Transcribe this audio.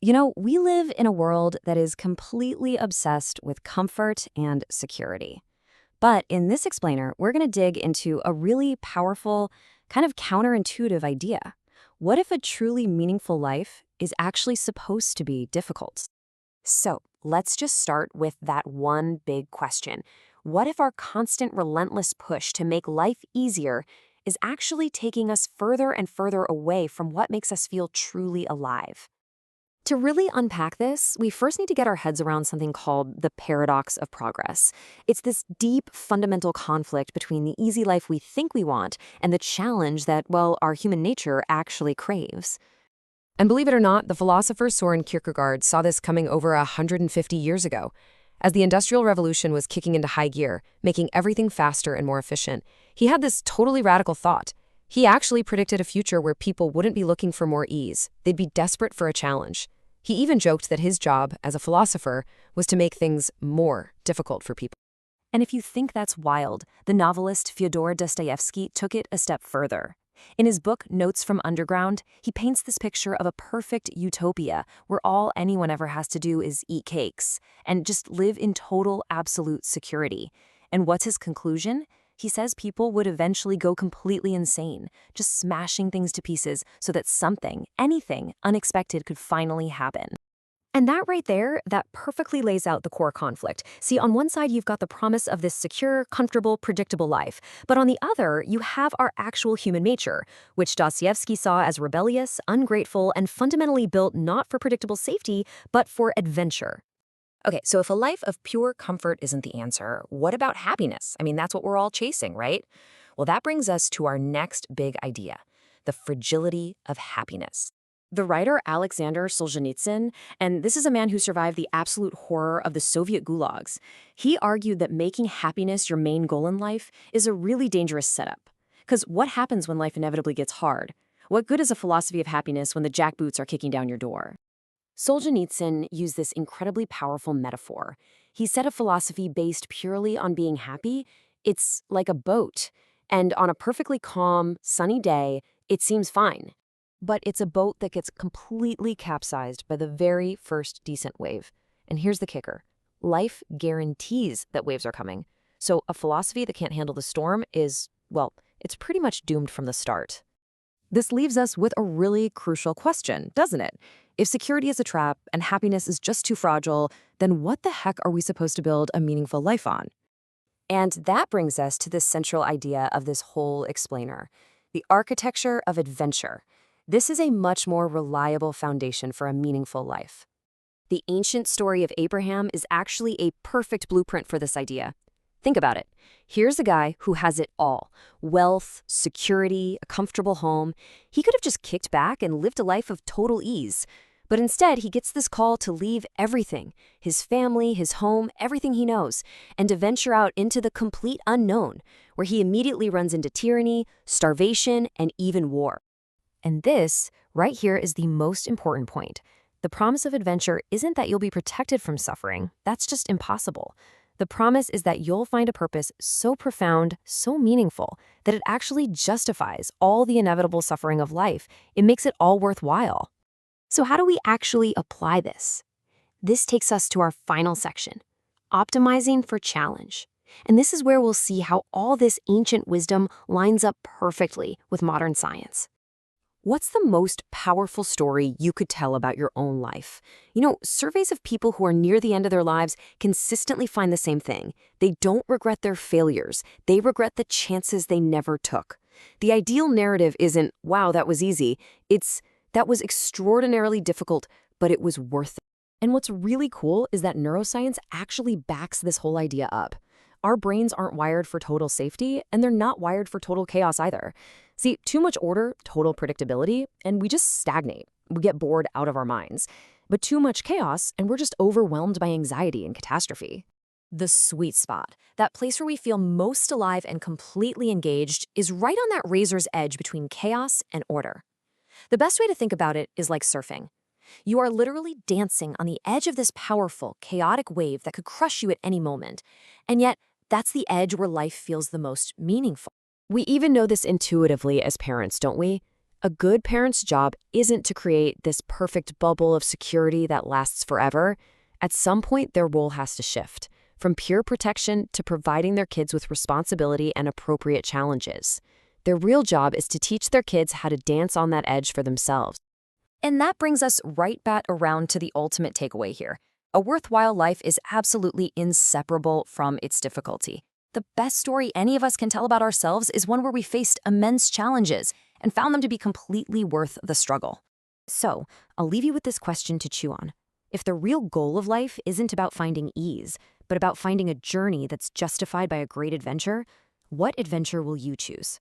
We live in a world that is completely obsessed with comfort and security. But in this explainer, we're going to dig into a really powerful, kind of counterintuitive idea. What if a truly meaningful life is actually supposed to be difficult? So let's just start with that one big question. What if our constant, relentless push to make life easier is actually taking us further and further away from what makes us feel truly alive? To really unpack this, we first need to get our heads around something called the paradox of progress. It's this deep, fundamental conflict between the easy life we think we want and the challenge that, well, our human nature actually craves. And believe it or not, the philosopher Soren Kierkegaard saw this coming over 150 years ago. As the Industrial Revolution was kicking into high gear, making everything faster and more efficient, he had this totally radical thought. He actually predicted a future where people wouldn't be looking for more ease. They'd be desperate for a challenge. He even joked that his job, as a philosopher, was to make things more difficult for people. And if you think that's wild, the novelist Fyodor Dostoevsky took it a step further. In his book Notes from Underground, he paints this picture of a perfect utopia where all anyone ever has to do is eat cakes and just live in total, absolute security. And what's his conclusion? He says people would eventually go completely insane, just smashing things to pieces so that something, anything, unexpected could finally happen. And that right there, that perfectly lays out the core conflict. See, on one side, you've got the promise of this secure, comfortable, predictable life. But on the other, you have our actual human nature, which Dostoevsky saw as rebellious, ungrateful, and fundamentally built not for predictable safety, but for adventure. Okay, so if a life of pure comfort isn't the answer, what about happiness? I mean, that's what we're all chasing, right? Well, that brings us to our next big idea, the fragility of happiness. The writer Alexander Solzhenitsyn, and this is a man who survived the absolute horror of the Soviet gulags, he argued that making happiness your main goal in life is a really dangerous setup. Because what happens when life inevitably gets hard? What good is a philosophy of happiness when the jackboots are kicking down your door? Solzhenitsyn used this incredibly powerful metaphor. He said a philosophy based purely on being happy, it's like a boat, and on a perfectly calm, sunny day, it seems fine. But it's a boat that gets completely capsized by the very first decent wave. And here's the kicker. Life guarantees that waves are coming. So a philosophy that can't handle the storm is, well, it's pretty much doomed from the start. This leaves us with a really crucial question, doesn't it? If security is a trap and happiness is just too fragile, then what the heck are we supposed to build a meaningful life on? And that brings us to the central idea of this whole explainer, the architecture of adventure. This is a much more reliable foundation for a meaningful life. The ancient story of Abraham is actually a perfect blueprint for this idea. Think about it. Here's a guy who has it all: wealth, security, a comfortable home. He could have just kicked back and lived a life of total ease. But instead, he gets this call to leave everything, his family, his home, everything he knows, and to venture out into the complete unknown, where he immediately runs into tyranny, starvation, and even war. And this, right here, is the most important point. The promise of adventure isn't that you'll be protected from suffering. That's just impossible. The promise is that you'll find a purpose so profound, so meaningful, that it actually justifies all the inevitable suffering of life. It makes it all worthwhile. So how do we actually apply this? This takes us to our final section, optimizing for challenge. And this is where we'll see how all this ancient wisdom lines up perfectly with modern science. What's the most powerful story you could tell about your own life? Surveys of people who are near the end of their lives consistently find the same thing. They don't regret their failures. They regret the chances they never took. The ideal narrative isn't, wow, that was easy. It's, that was extraordinarily difficult, but it was worth it. And what's really cool is that neuroscience actually backs this whole idea up. Our brains aren't wired for total safety, and they're not wired for total chaos either. See, too much order, total predictability, and we just stagnate. We get bored out of our minds. But too much chaos, and we're just overwhelmed by anxiety and catastrophe. The sweet spot, that place where we feel most alive and completely engaged, is right on that razor's edge between chaos and order. The best way to think about it is like surfing. You are literally dancing on the edge of this powerful, chaotic wave that could crush you at any moment. And yet, that's the edge where life feels the most meaningful. We even know this intuitively as parents, don't we? A good parent's job isn't to create this perfect bubble of security that lasts forever. At some point, their role has to shift, from pure protection to providing their kids with responsibility and appropriate challenges. Their real job is to teach their kids how to dance on that edge for themselves. And that brings us right back around to the ultimate takeaway here. A worthwhile life is absolutely inseparable from its difficulty. The best story any of us can tell about ourselves is one where we faced immense challenges and found them to be completely worth the struggle. So, I'll leave you with this question to chew on. If the real goal of life isn't about finding ease, but about finding a journey that's justified by a great adventure, what adventure will you choose?